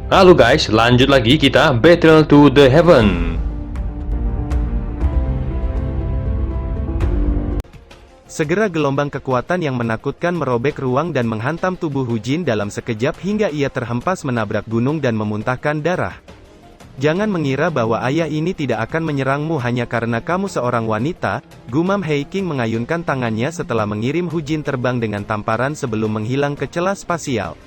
Halo guys, lanjut lagi kita Battle to the Heaven. Segera gelombang kekuatan yang menakutkan merobek ruang dan menghantam tubuh Hu Jin dalam sekejap hingga ia terhempas menabrak gunung dan memuntahkan darah. Jangan mengira bahwa ayah ini tidak akan menyerangmu hanya karena kamu seorang wanita, gumam Hei King mengayunkan tangannya setelah mengirim Hu Jin terbang dengan tamparan sebelum menghilang ke celah spasial.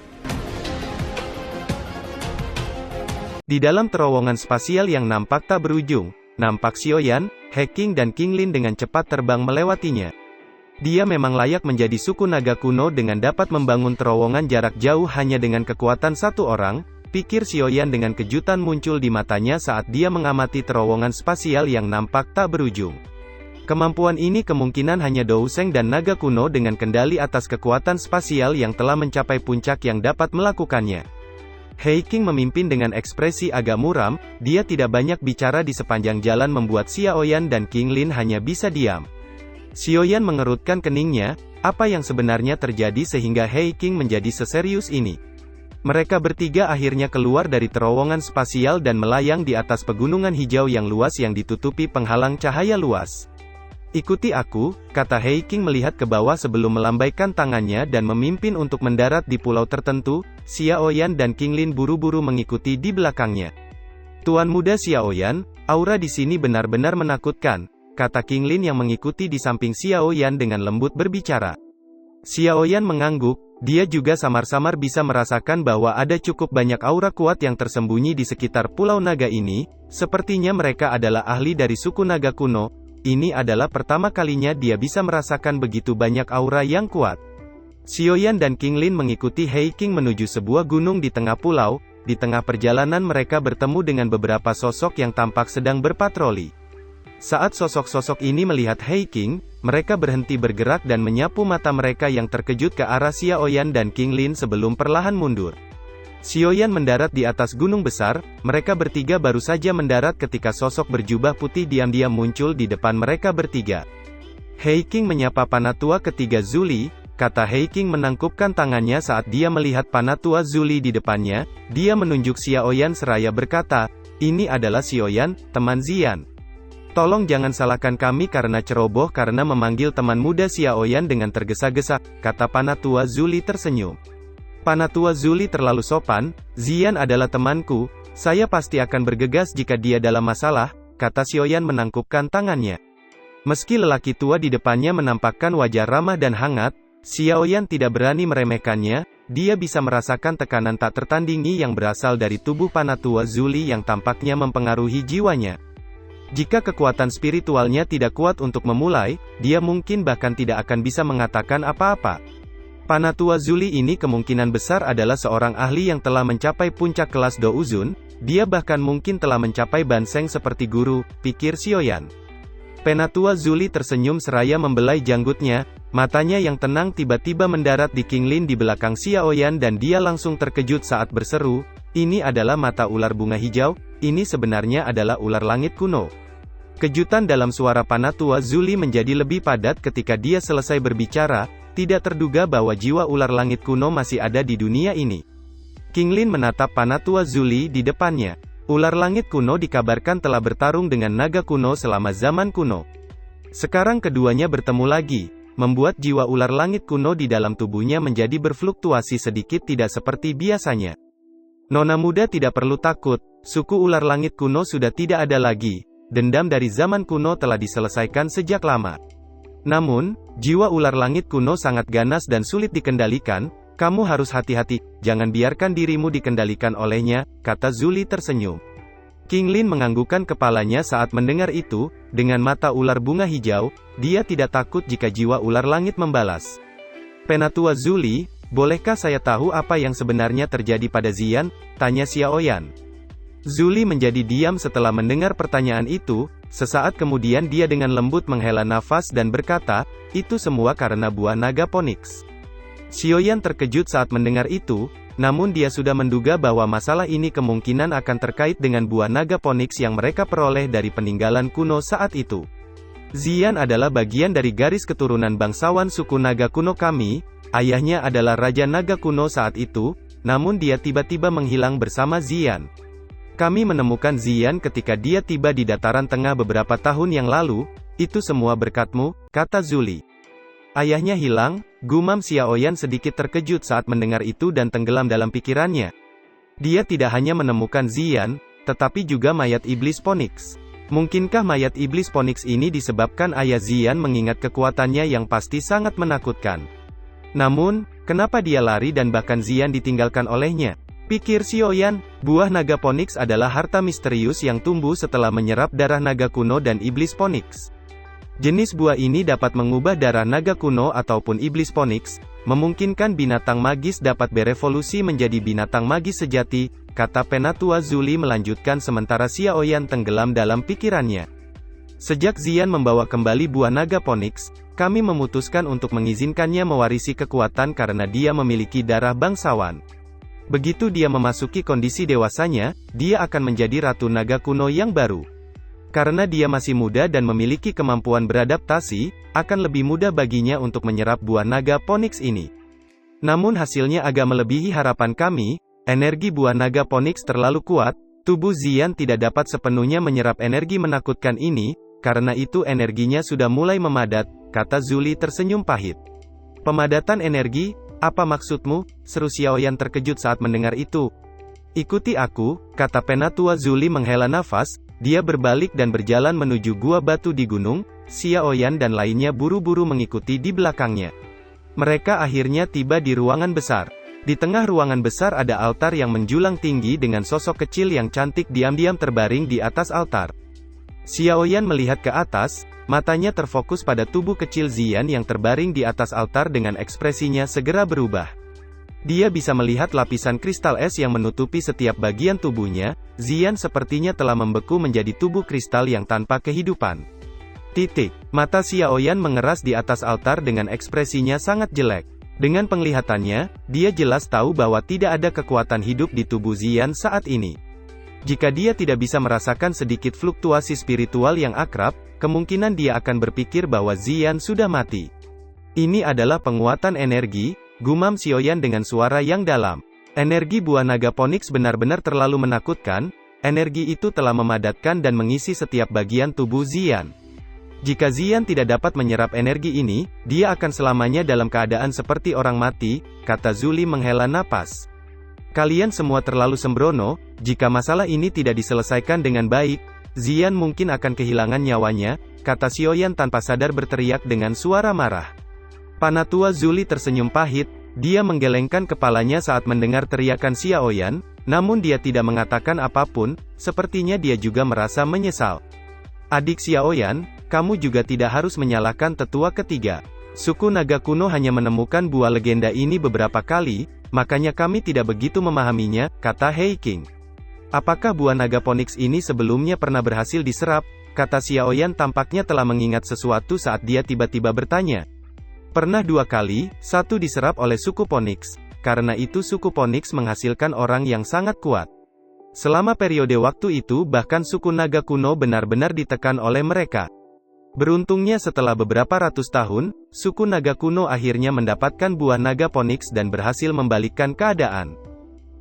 Di dalam terowongan spasial yang nampak tak berujung, nampak Xiaoyan, He King dan King Lin dengan cepat terbang melewatinya. Dia memang layak menjadi suku naga kuno dengan dapat membangun terowongan jarak jauh hanya dengan kekuatan satu orang, pikir Xiaoyan dengan kejutan muncul di matanya saat dia mengamati terowongan spasial yang nampak tak berujung. Kemampuan ini kemungkinan hanya Douseng dan naga kuno dengan kendali atas kekuatan spasial yang telah mencapai puncak yang dapat melakukannya. Hei King memimpin dengan ekspresi agak muram, dia tidak banyak bicara di sepanjang jalan membuat Xiaoyan dan King Lin hanya bisa diam. Xiaoyan mengerutkan keningnya, apa yang sebenarnya terjadi sehingga Hei King menjadi seserius ini. Mereka bertiga akhirnya keluar dari terowongan spasial dan melayang di atas pegunungan hijau yang luas yang ditutupi penghalang cahaya luas. Ikuti aku, kata Hei King melihat ke bawah sebelum melambaikan tangannya dan memimpin untuk mendarat di pulau tertentu. Xiaoyan dan King Lin buru-buru mengikuti di belakangnya. Tuan muda Xiaoyan, aura di sini benar-benar menakutkan, kata King Lin yang mengikuti di samping Xiaoyan dengan lembut berbicara. Xiaoyan mengangguk, dia juga samar-samar bisa merasakan bahwa ada cukup banyak aura kuat yang tersembunyi di sekitar pulau naga ini, sepertinya mereka adalah ahli dari suku naga kuno. Ini adalah pertama kalinya dia bisa merasakan begitu banyak aura yang kuat. Xiaoyan dan King Lin mengikuti Hei King menuju sebuah gunung di tengah pulau. Di tengah perjalanan mereka bertemu dengan beberapa sosok yang tampak sedang berpatroli. Saat sosok-sosok ini melihat Hei King, mereka berhenti bergerak dan menyapu mata mereka yang terkejut ke arah Xiaoyan dan King Lin sebelum perlahan mundur. Xiaoyan mendarat di atas gunung besar, mereka bertiga baru saja mendarat ketika sosok berjubah putih diam-diam muncul di depan mereka bertiga. Hei King menyapa Panatua ketiga Zuli, kata Hei King menangkupkan tangannya saat dia melihat Panatua Zuli di depannya, dia menunjuk Xiaoyan seraya berkata, ini adalah Xiaoyan, teman Zian. Tolong jangan salahkan kami karena ceroboh karena memanggil teman muda Xiaoyan dengan tergesa-gesa, kata Panatua Zuli tersenyum. Panatua Zuli terlalu sopan, Zian adalah temanku, saya pasti akan bergegas jika dia dalam masalah, kata Xiaoyan menangkupkan tangannya. Meski lelaki tua di depannya menampakkan wajah ramah dan hangat, Xiaoyan tidak berani meremehkannya, dia bisa merasakan tekanan tak tertandingi yang berasal dari tubuh Panatua Zuli yang tampaknya mempengaruhi jiwanya. Jika kekuatan spiritualnya tidak kuat untuk memulai, dia mungkin bahkan tidak akan bisa mengatakan apa-apa. Panatua Zuli ini kemungkinan besar adalah seorang ahli yang telah mencapai puncak kelas Douzun, dia bahkan mungkin telah mencapai Banseng seperti guru, pikir Xiaoyan. Panatua Zuli tersenyum seraya membelai janggutnya, matanya yang tenang tiba-tiba mendarat di King Lin di belakang Xiaoyan dan dia langsung terkejut saat berseru, ini adalah mata ular bunga hijau, ini sebenarnya adalah ular langit kuno. Kejutan dalam suara Panatua Zuli menjadi lebih padat ketika dia selesai berbicara, tidak terduga bahwa jiwa ular langit kuno masih ada di dunia ini. King Lin menatap Panatua Zuli di depannya. Ular langit kuno dikabarkan telah bertarung dengan naga kuno selama zaman kuno. Sekarang keduanya bertemu lagi, membuat jiwa ular langit kuno di dalam tubuhnya menjadi berfluktuasi sedikit tidak seperti biasanya. Nona muda tidak perlu takut, suku ular langit kuno sudah tidak ada lagi, dendam dari zaman kuno telah diselesaikan sejak lama. Namun, jiwa ular langit kuno sangat ganas dan sulit dikendalikan, kamu harus hati-hati, jangan biarkan dirimu dikendalikan olehnya, kata Zuli tersenyum. King Lin menganggukkan kepalanya saat mendengar itu, dengan mata ular bunga hijau, dia tidak takut jika jiwa ular langit membalas. Penatua Zuli, bolehkah saya tahu apa yang sebenarnya terjadi pada Zian? Tanya Xiaoyan. Zuli menjadi diam setelah mendengar pertanyaan itu, sesaat kemudian dia dengan lembut menghela nafas dan berkata, itu semua karena buah naga Phoenix. Xiaoyan terkejut saat mendengar itu, namun dia sudah menduga bahwa masalah ini kemungkinan akan terkait dengan buah naga Phoenix yang mereka peroleh dari peninggalan kuno saat itu. Zian adalah bagian dari garis keturunan bangsawan suku naga kuno kami, ayahnya adalah Raja Naga kuno saat itu, namun dia tiba-tiba menghilang bersama Xian. Kami menemukan Xian ketika dia tiba di dataran tengah beberapa tahun yang lalu, itu semua berkatmu, kata Zuli. Ayahnya hilang, gumam Xiaoyan sedikit terkejut saat mendengar itu dan tenggelam dalam pikirannya. Dia tidak hanya menemukan Xian, tetapi juga mayat iblis Phoenix. Mungkinkah mayat iblis Phoenix ini disebabkan ayah Xian mengingat kekuatannya yang pasti sangat menakutkan? Namun, kenapa dia lari dan bahkan Xian ditinggalkan olehnya? Pikir Xiaoyan, buah naga Phoenix adalah harta misterius yang tumbuh setelah menyerap darah naga kuno dan iblis Phoenix. Jenis buah ini dapat mengubah darah naga kuno ataupun iblis Phoenix, memungkinkan binatang magis dapat berevolusi menjadi binatang magis sejati, kata Penatua Zuli melanjutkan sementara Xiaoyan tenggelam dalam pikirannya. Sejak Xian membawa kembali buah naga Phoenix, kami memutuskan untuk mengizinkannya mewarisi kekuatan karena dia memiliki darah bangsawan. Begitu dia memasuki kondisi dewasanya, dia akan menjadi Ratu Naga Kuno yang baru. Karena dia masih muda dan memiliki kemampuan beradaptasi, akan lebih mudah baginya untuk menyerap buah naga Phoenix ini. Namun hasilnya agak melebihi harapan kami, energi buah naga Phoenix terlalu kuat, tubuh Xian tidak dapat sepenuhnya menyerap energi menakutkan ini, karena itu energinya sudah mulai memadat, kata Zuli tersenyum pahit. Pemadatan energi, apa maksudmu? Seru Xiaoyan terkejut saat mendengar itu. Ikuti aku, kata Penatua Zuli menghela nafas. Dia berbalik dan berjalan menuju gua batu di gunung. Xiaoyan dan lainnya buru-buru mengikuti di belakangnya. Mereka akhirnya tiba di ruangan besar. Di tengah ruangan besar ada altar yang menjulang tinggi dengan sosok kecil yang cantik diam-diam terbaring di atas altar. Xiaoyan melihat ke atas, matanya terfokus pada tubuh kecil Xian yang terbaring di atas altar dengan ekspresinya segera berubah. Dia bisa melihat lapisan kristal es yang menutupi setiap bagian tubuhnya. Xian sepertinya telah membeku menjadi tubuh kristal yang tanpa kehidupan. Mata Xiaoyan mengeras di atas altar dengan ekspresinya sangat jelek. Dengan penglihatannya, dia jelas tahu bahwa tidak ada kekuatan hidup di tubuh Xian saat ini. Jika dia tidak bisa merasakan sedikit fluktuasi spiritual yang akrab, kemungkinan dia akan berpikir bahwa Xian sudah mati. Ini adalah penguatan energi, gumam Xiaoyan dengan suara yang dalam. Energi buah naga Phoenix benar-benar terlalu menakutkan, energi itu telah memadatkan dan mengisi setiap bagian tubuh Xian. Jika Xian tidak dapat menyerap energi ini, dia akan selamanya dalam keadaan seperti orang mati, kata Zuli menghela napas. Kalian semua terlalu sembrono, jika masalah ini tidak diselesaikan dengan baik, Xian mungkin akan kehilangan nyawanya, kata Xiaoyan tanpa sadar berteriak dengan suara marah. Penatua Zuli tersenyum pahit, dia menggelengkan kepalanya saat mendengar teriakan Xiaoyan, namun dia tidak mengatakan apapun, sepertinya dia juga merasa menyesal. Adik Xiaoyan, kamu juga tidak harus menyalahkan tetua ketiga. Suku naga kuno hanya menemukan buah legenda ini beberapa kali, makanya kami tidak begitu memahaminya, kata Hei King. Apakah buah naga Phoenix ini sebelumnya pernah berhasil diserap? Kata Xiaoyan tampaknya telah mengingat sesuatu saat dia tiba-tiba bertanya. Pernah 2 kali, satu diserap oleh suku Phoenix, karena itu suku Phoenix menghasilkan orang yang sangat kuat. Selama periode waktu itu bahkan suku naga kuno benar-benar ditekan oleh mereka. Beruntungnya setelah beberapa ratus tahun, suku naga kuno akhirnya mendapatkan buah naga Phoenix dan berhasil membalikkan keadaan.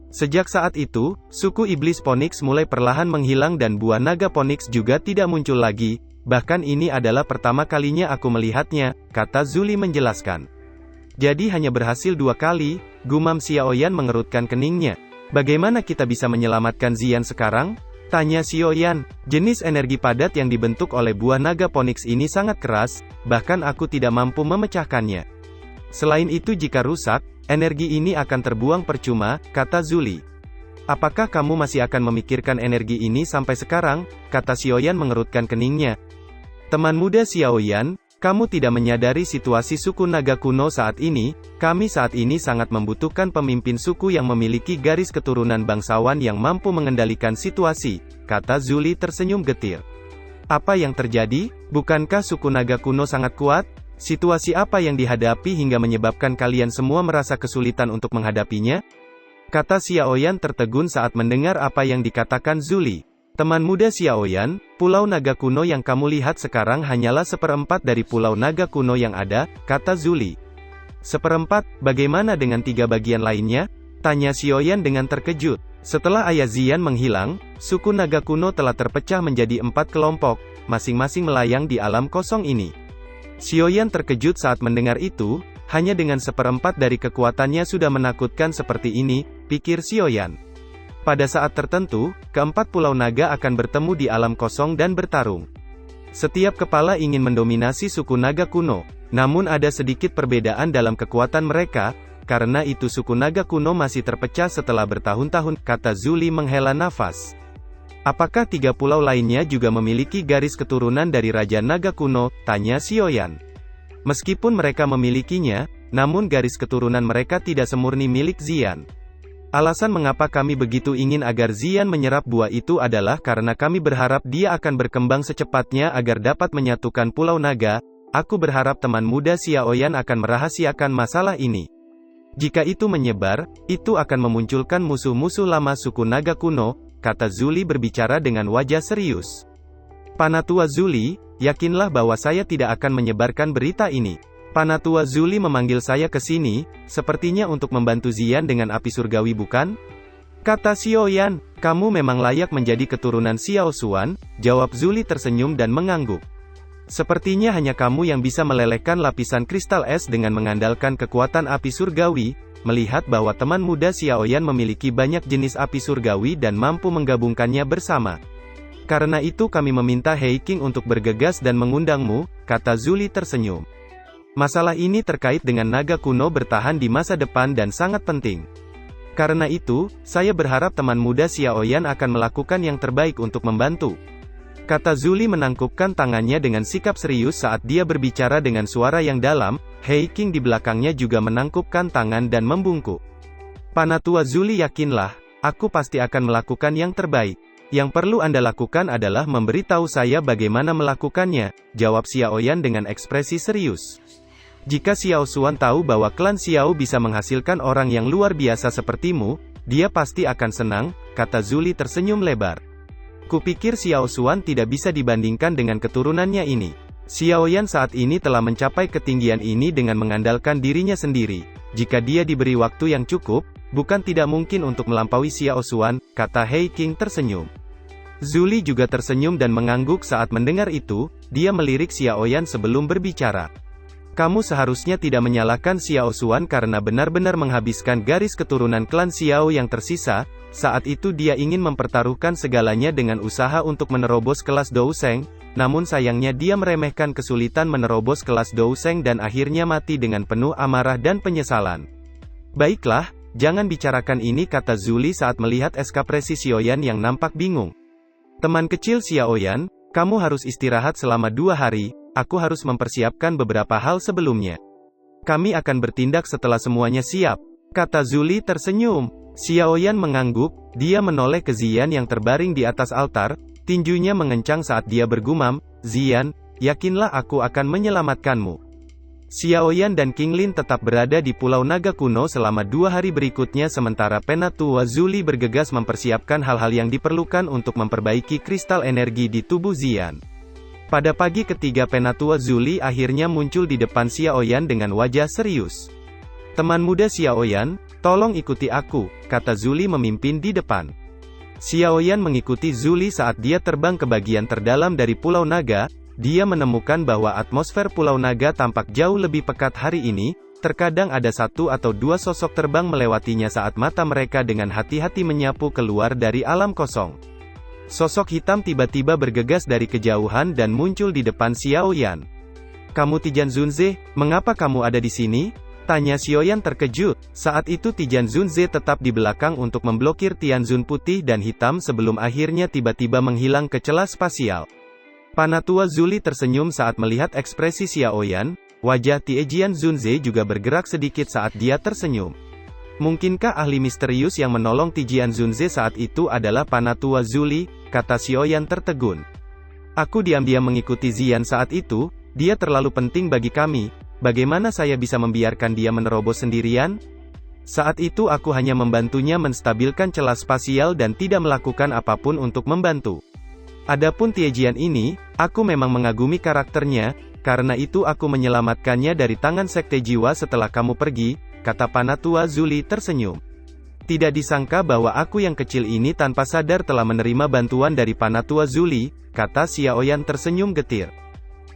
Sejak saat itu, suku iblis Phoenix mulai perlahan menghilang dan buah naga Phoenix juga tidak muncul lagi. Bahkan ini adalah pertama kalinya aku melihatnya, kata Zuli menjelaskan. Jadi hanya berhasil 2 kali, gumam Xiaoyan mengerutkan keningnya. Bagaimana kita bisa menyelamatkan Xian sekarang? Tanya Xiaoyan. Jenis energi padat yang dibentuk oleh buah naga Phoenix ini sangat keras, bahkan aku tidak mampu memecahkannya. Selain itu jika rusak, energi ini akan terbuang percuma, kata Zuli. Apakah kamu masih akan memikirkan energi ini sampai sekarang? Kata Xiaoyan mengerutkan keningnya. Teman muda Xiaoyan, kamu tidak menyadari situasi suku naga kuno saat ini, kami saat ini sangat membutuhkan pemimpin suku yang memiliki garis keturunan bangsawan yang mampu mengendalikan situasi, kata Zuli tersenyum getir. Apa yang terjadi? Bukankah suku naga kuno sangat kuat? Situasi apa yang dihadapi hingga menyebabkan kalian semua merasa kesulitan untuk menghadapinya? Kata Xiaoyan tertegun saat mendengar apa yang dikatakan Zuli. Teman muda Xiaoyan, Pulau Naga Kuno yang kamu lihat sekarang hanyalah 1/4 dari Pulau Naga Kuno yang ada, kata Zuli. 1/4, bagaimana dengan 3 bagian lainnya? Tanya Xiaoyan dengan terkejut. Setelah ayah Ziyan menghilang, suku naga kuno telah terpecah menjadi 4 kelompok, masing-masing melayang di alam kosong ini. Xiaoyan terkejut saat mendengar itu, hanya dengan 1/4 dari kekuatannya sudah menakutkan seperti ini, pikir Xiaoyan. Pada saat tertentu, keempat pulau naga akan bertemu di alam kosong dan bertarung. Setiap kepala ingin mendominasi suku naga kuno, namun ada sedikit perbedaan dalam kekuatan mereka, karena itu suku naga kuno masih terpecah setelah bertahun-tahun, kata Zuli menghela nafas. Apakah 3 pulau lainnya juga memiliki garis keturunan dari Raja Naga kuno, tanya Xiaoyan. Meskipun mereka memilikinya, namun garis keturunan mereka tidak semurni milik Ziyan. Alasan mengapa kami begitu ingin agar Ziyan menyerap buah itu adalah karena kami berharap dia akan berkembang secepatnya agar dapat menyatukan Pulau Naga. Aku berharap teman muda Xiaoyan akan merahasiakan masalah ini. Jika itu menyebar, itu akan memunculkan musuh-musuh lama suku naga kuno, kata Zuli berbicara dengan wajah serius. Panatua Zuli, yakinlah bahwa saya tidak akan menyebarkan berita ini. Panatua Zuli memanggil saya ke sini, sepertinya untuk membantu Ziyan dengan api surgawi bukan? Kata Xiaoyan, kamu memang layak menjadi keturunan Xiao Xuan, jawab Zuli tersenyum dan mengangguk. Sepertinya hanya kamu yang bisa melelehkan lapisan kristal es dengan mengandalkan kekuatan api surgawi, melihat bahwa teman muda Xiaoyan memiliki banyak jenis api surgawi dan mampu menggabungkannya bersama. Karena itu kami meminta Hei King untuk bergegas dan mengundangmu, kata Zuli tersenyum. Masalah ini terkait dengan naga kuno bertahan di masa depan dan sangat penting. Karena itu, saya berharap teman muda Xiaoyan akan melakukan yang terbaik untuk membantu. Kata Zuli menangkupkan tangannya dengan sikap serius saat dia berbicara dengan suara yang dalam. Hei King di belakangnya juga menangkupkan tangan dan membungkuk. Panatua Zuli, yakinlah, aku pasti akan melakukan yang terbaik. Yang perlu Anda lakukan adalah memberitahu saya bagaimana melakukannya, jawab Xiaoyan dengan ekspresi serius. Jika Xiao Xuan tahu bahwa klan Xiao bisa menghasilkan orang yang luar biasa sepertimu, dia pasti akan senang, kata Zuli tersenyum lebar. Kupikir Xiao Xuan tidak bisa dibandingkan dengan keturunannya ini. Xiaoyan saat ini telah mencapai ketinggian ini dengan mengandalkan dirinya sendiri. Jika dia diberi waktu yang cukup, bukan tidak mungkin untuk melampaui Xiao Xuan, kata Hei King tersenyum. Zuli juga tersenyum dan mengangguk saat mendengar itu, dia melirik Xiaoyan sebelum berbicara. Kamu seharusnya tidak menyalahkan Xiao Xuan karena benar-benar menghabiskan garis keturunan klan Xiao yang tersisa. Saat itu dia ingin mempertaruhkan segalanya dengan usaha untuk menerobos kelas Douseng, namun sayangnya dia meremehkan kesulitan menerobos kelas Douseng dan akhirnya mati dengan penuh amarah dan penyesalan. Baiklah, jangan bicarakan ini, kata Zuli saat melihat ekspresi Xiaoyan yang nampak bingung. Teman kecil Xiaoyan, kamu harus istirahat selama 2 hari, aku harus mempersiapkan beberapa hal sebelumnya. Kami akan bertindak setelah semuanya siap, kata Zuli tersenyum. Xiaoyan mengangguk, dia menoleh ke Ziyan yang terbaring di atas altar, tinjunya mengencang saat dia bergumam, Ziyan, yakinlah aku akan menyelamatkanmu. Xiaoyan dan King Lin tetap berada di Pulau Naga Kuno selama 2 hari berikutnya sementara Penatua Zuli bergegas mempersiapkan hal-hal yang diperlukan untuk memperbaiki kristal energi di tubuh Ziyan. Pada pagi ketiga Penatua Zuli akhirnya muncul di depan Xiaoyan dengan wajah serius. Teman muda Xiaoyan, tolong ikuti aku, kata Zuli memimpin di depan. Xiaoyan mengikuti Zuli saat dia terbang ke bagian terdalam dari Pulau Naga. Dia menemukan bahwa atmosfer Pulau Naga tampak jauh lebih pekat hari ini, terkadang ada 1 atau 2 sosok terbang melewatinya saat mata mereka dengan hati-hati menyapu keluar dari alam kosong. Sosok hitam tiba-tiba bergegas dari kejauhan dan muncul di depan Xiaoyan. Kamu Tijan Zunze, mengapa kamu ada di sini? Tanya Xiaoyan terkejut. Saat itu Tijan Zunze tetap di belakang untuk memblokir Tianzun putih dan hitam sebelum akhirnya tiba-tiba menghilang ke celah spasial. Panatua Zuli tersenyum saat melihat ekspresi Xiaoyan. Wajah Tianzun Zunze juga bergerak sedikit saat dia tersenyum. Mungkinkah ahli misterius yang menolong Tijan Zunze saat itu adalah Panatua Zuli, kata Xiaoyan tertegun. Aku diam-diam mengikuti Ziyan saat itu, dia terlalu penting bagi kami, bagaimana saya bisa membiarkan dia menerobos sendirian? Saat itu aku hanya membantunya menstabilkan celah spasial dan tidak melakukan apapun untuk membantu. Adapun Tianjian ini, aku memang mengagumi karakternya, karena itu aku menyelamatkannya dari tangan sekte jiwa setelah kamu pergi, kata Panatua Zuli tersenyum. Tidak disangka bahwa aku yang kecil ini tanpa sadar telah menerima bantuan dari Penatua Zuli, kata Xiaoyan tersenyum getir.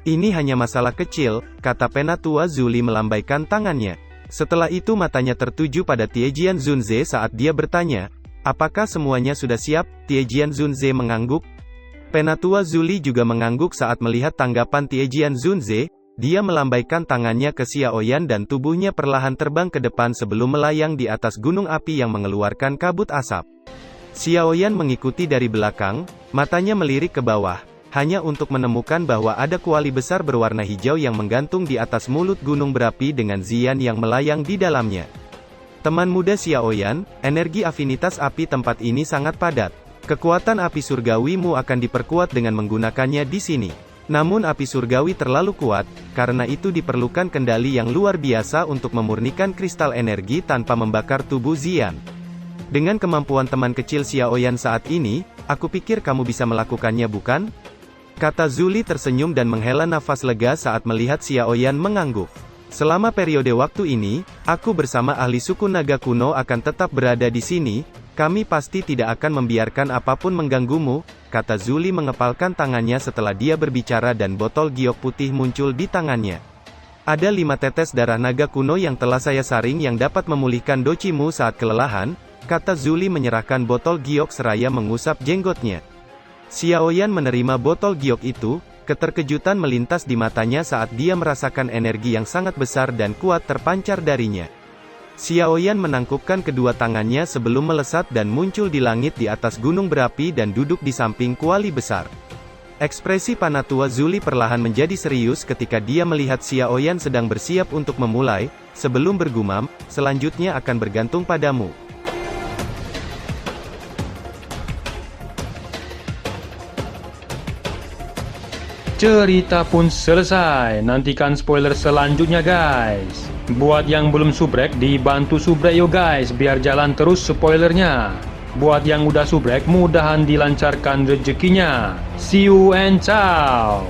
Ini hanya masalah kecil, kata Penatua Zuli melambaikan tangannya. Setelah itu matanya tertuju pada Tiejian Zunze saat dia bertanya, apakah semuanya sudah siap? Tiejian Zunze mengangguk. Penatua Zuli juga mengangguk saat melihat tanggapan Tiejian Zunze. Dia melambaikan tangannya ke Xiaoyan dan tubuhnya perlahan terbang ke depan sebelum melayang di atas gunung api yang mengeluarkan kabut asap. Xiaoyan mengikuti dari belakang, matanya melirik ke bawah, hanya untuk menemukan bahwa ada kuali besar berwarna hijau yang menggantung di atas mulut gunung berapi dengan Zian yang melayang di dalamnya. Teman muda Xiaoyan, energi afinitas api tempat ini sangat padat. Kekuatan api surgawimu akan diperkuat dengan menggunakannya di sini. Namun api surgawi terlalu kuat, karena itu diperlukan kendali yang luar biasa untuk memurnikan kristal energi tanpa membakar tubuh Zian. Dengan kemampuan teman kecil Xiaoyan saat ini, aku pikir kamu bisa melakukannya bukan? Kata Zuli tersenyum dan menghela nafas lega saat melihat Xiaoyan mengangguk. Selama periode waktu ini, aku bersama ahli suku naga kuno akan tetap berada di sini. Kami pasti tidak akan membiarkan apapun mengganggumu, kata Zuli mengepalkan tangannya setelah dia berbicara dan botol giok putih muncul di tangannya. Ada 5 tetes darah naga kuno yang telah saya saring yang dapat memulihkan docimu saat kelelahan, kata Zuli menyerahkan botol giok seraya mengusap jenggotnya. Xiaoyan menerima botol giok itu, keterkejutan melintas di matanya saat dia merasakan energi yang sangat besar dan kuat terpancar darinya. Xiaoyan menangkupkan kedua tangannya sebelum melesat dan muncul di langit di atas gunung berapi dan duduk di samping kuali besar. Ekspresi Penatua Zuli perlahan menjadi serius ketika dia melihat Xiaoyan sedang bersiap untuk memulai, sebelum bergumam, selanjutnya akan bergantung padamu. Cerita pun selesai, nantikan spoiler selanjutnya guys. Buat yang belum subrek, dibantu subrek yo guys, biar jalan terus spoilernya. Buat yang udah subrek, mudahan dilancarkan rezekinya. See you and ciao.